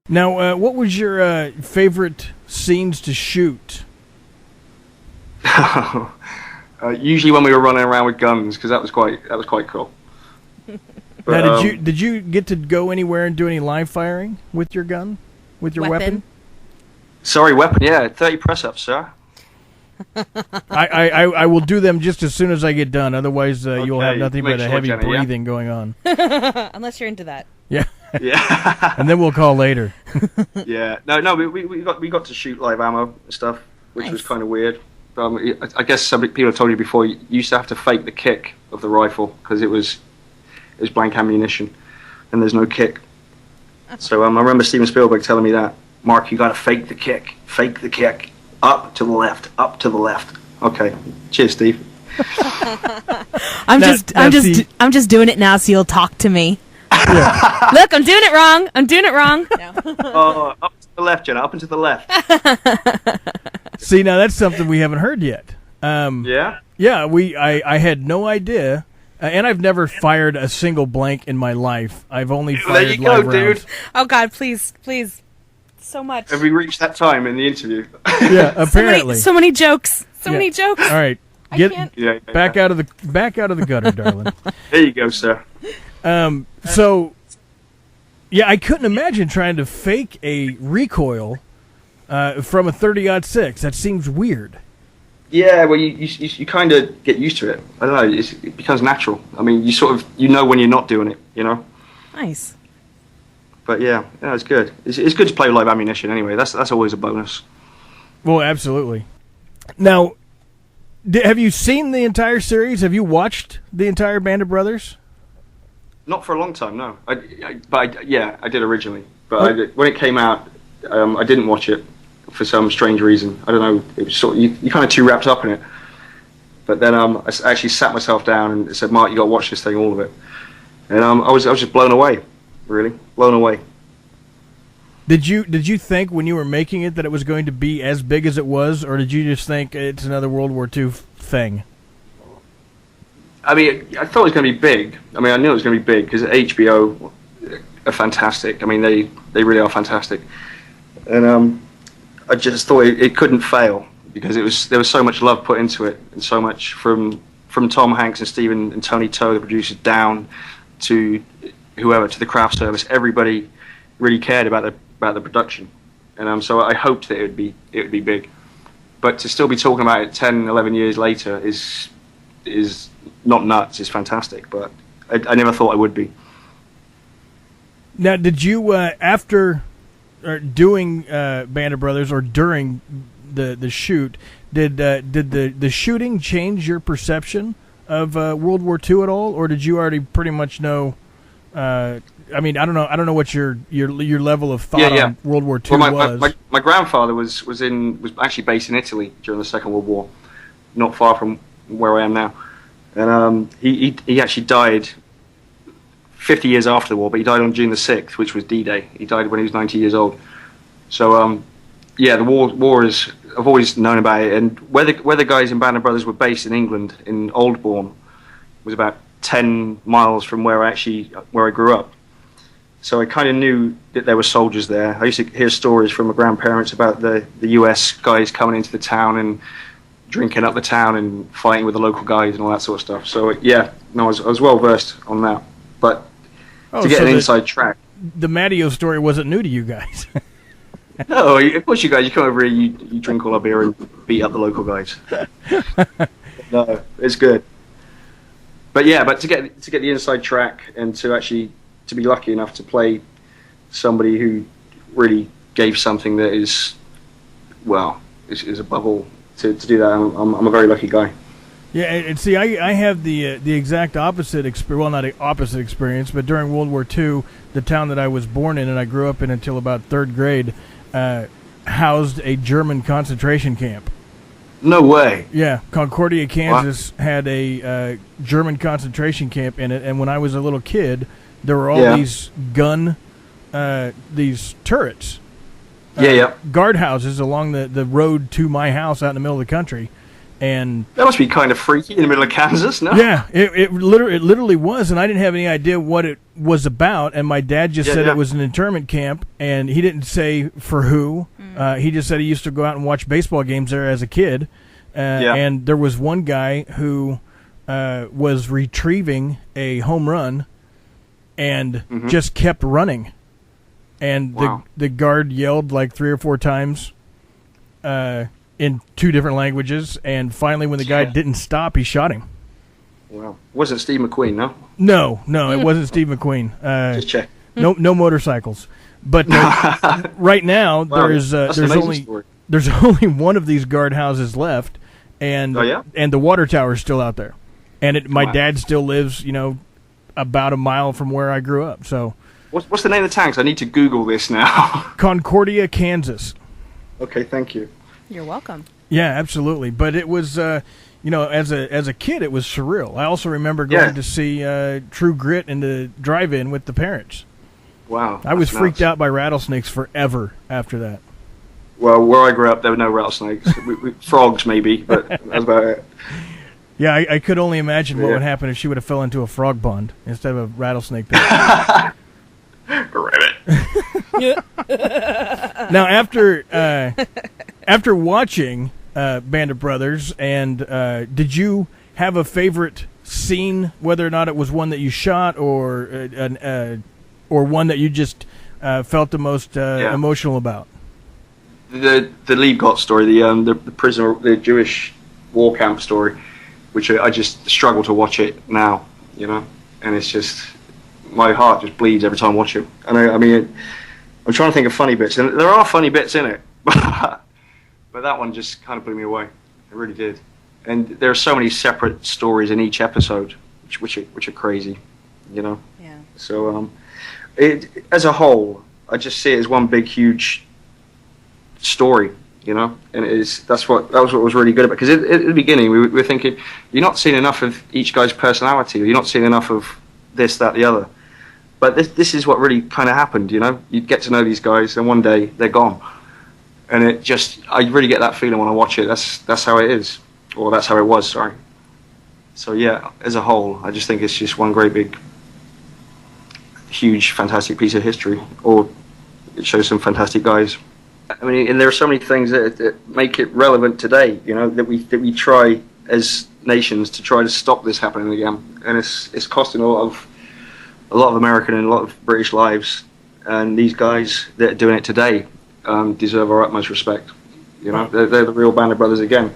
Now, what was your favorite scenes to shoot? Usually when we were running around with guns, because that was quite cool. But, now, did you get to go anywhere and do any live firing with your gun, with your weapon? Sorry, weapon. Yeah, 30 press-ups, sir. I will do them just as soon as I get done. Otherwise, you'll have nothing but a heavy breathing going on. Unless you're into that. Yeah. Yeah. And then we'll call later. Yeah. No. We got to shoot live ammo and stuff, which was kind of weird. I guess some people have told you before. You used to have to fake the kick of the rifle because it was blank ammunition, and there's no kick. So I remember Steven Spielberg telling me that, Mark, you got to fake the kick, up to the left. Okay, cheers, Steve. I'm just doing it now, so you'll talk to me. Yeah. Look, I'm doing it wrong. No. Up to the left, Jenna. Up and to the left. See, now that's something we haven't heard yet. Yeah. Yeah, I had no idea. And I've never fired a single blank in my life. I've only fired live rounds. Dude. Oh, God, please. So much. Have we reached that time in the interview? Yeah, apparently. So many jokes. Many jokes. All right. Back out of the gutter, darling. There you go, sir. So, yeah, I couldn't imagine trying to fake a recoil from a 30-06. That seems weird. Yeah, well, you kind of get used to it. I don't know. It becomes natural. I mean, you know when you're not doing it. You know. Nice. But yeah, it's good. It's good to play with live ammunition anyway. That's always a bonus. Well, absolutely. Now, have you seen the entire series? Have you watched the entire Band of Brothers? Not for a long time, no. I did originally. But when it came out, I didn't watch it for some strange reason. I don't know. It was sort of, you kind of too wrapped up in it. But then I actually sat myself down and said, Mark, you got to watch this thing, all of it. And I was just blown away, really, blown away. Did you think when you were making it that it was going to be as big as it was, or did you just think it's another World War II thing? I mean, I thought it was going to be big. I mean, I knew it was going to be big because HBO are fantastic. I mean, they really are fantastic. And I just thought it couldn't fail because there was so much love put into it and so much from Tom Hanks and Stephen and Tony Toh, the producers, down to whoever, to the craft service. Everybody really cared about the production, and so I hoped that it would be big. But to still be talking about it 10, 11 years later is not nuts. It's fantastic, but I never thought I would be. Now, did you after doing Band of Brothers or during the shoot, did the shooting change your perception of World War II at all, or did you already pretty much know? I mean, I don't know what your level of thought on World War II was. My grandfather was actually based in Italy during the Second World War, not far from where I am now, and he actually died 50 years after the war, but he died on June the 6th, which was D-Day. He died when he was 90 years old. So the war is, I've always known about it, and where the guys in Band of Brothers were based in England, in Oldbourne, was about 10 miles from where I grew up. So I kind of knew that there were soldiers there. I used to hear stories from my grandparents about the US guys coming into the town and drinking up the town and fighting with the local guys and all that sort of stuff. So I was well versed on that. But to get an inside track, the Matteo story wasn't new to you guys. No, of course you guys. You come over here, you drink all our beer and beat up the local guys. No, it's good. But to get the inside track and to be lucky enough to play somebody who really gave something that is above all, to do that, I'm a very lucky guy. Yeah, and see, I have the exact opposite experience. Well, not an opposite experience, but during World War II, the town that I was born in and I grew up in until about third grade housed a German concentration camp. No way. Yeah, Concordia, Kansas had a German concentration camp in it, and when I was a little kid, there were all these these turrets, guardhouses along the road to my house out in the middle of the country, And that must be kind of freaky in the middle of Kansas, no? Yeah, it literally was, and I didn't have any idea what it was about. And my dad just said it was an internment camp, and he didn't say for who. He just said he used to go out and watch baseball games there as a kid. And there was one guy who was retrieving a home run and just kept running. And the guard yelled like 3 or 4 times in 2 different languages, and finally when the guy didn't stop, he shot him. Wow. Wasn't Steve McQueen, no? No, it wasn't Steve McQueen. Just check. No motorcycles. But right now there's only one of these guardhouses left, and and the water tower is still out there, and my dad still lives, about a mile from where I grew up. So, what's the name of the tanks? I need to Google this now. Concordia, Kansas. Okay, thank you. You're welcome. Yeah, absolutely. But it was, as a kid, it was surreal. I also remember going to see True Grit in the drive-in with the parents. Wow. I was freaked out by rattlesnakes forever after that. Well, where I grew up, there were no rattlesnakes. Frogs, maybe, but that's about it. Yeah, I could only imagine what would happen if she would have fell into a frog pond instead of a rattlesnake pit. Rabbit. Now, after watching Band of Brothers, and did you have a favorite scene, whether or not it was one that you shot or one that you just felt the most emotional about? The Liebgott story, the prisoner, the Jewish war camp story, which I just struggle to watch it now, and it's just, my heart just bleeds every time I watch it. And I'm trying to think of funny bits, and there are funny bits in it, but that one just kind of blew me away. It really did. And there are so many separate stories in each episode, which are crazy, Yeah. So as a whole, I just see it as one big, huge story, and that was what was really good about it. Because at the beginning, we were thinking, you're not seeing enough of each guy's personality, or you're not seeing enough of this, that, the other. But this is what really kind of happened, You get to know these guys, and one day they're gone. And I really get that feeling when I watch it. That's how it is, or that's how it was. Sorry. So yeah, as a whole, I just think it's just one great big, huge, fantastic piece of history. Or it shows some fantastic guys. And there are so many things that make it relevant today. That we try as nations to try to stop this happening again. And it's costing a lot of American and a lot of British lives. And these guys that are doing it today deserve our utmost respect. They're the real Band of Brothers again.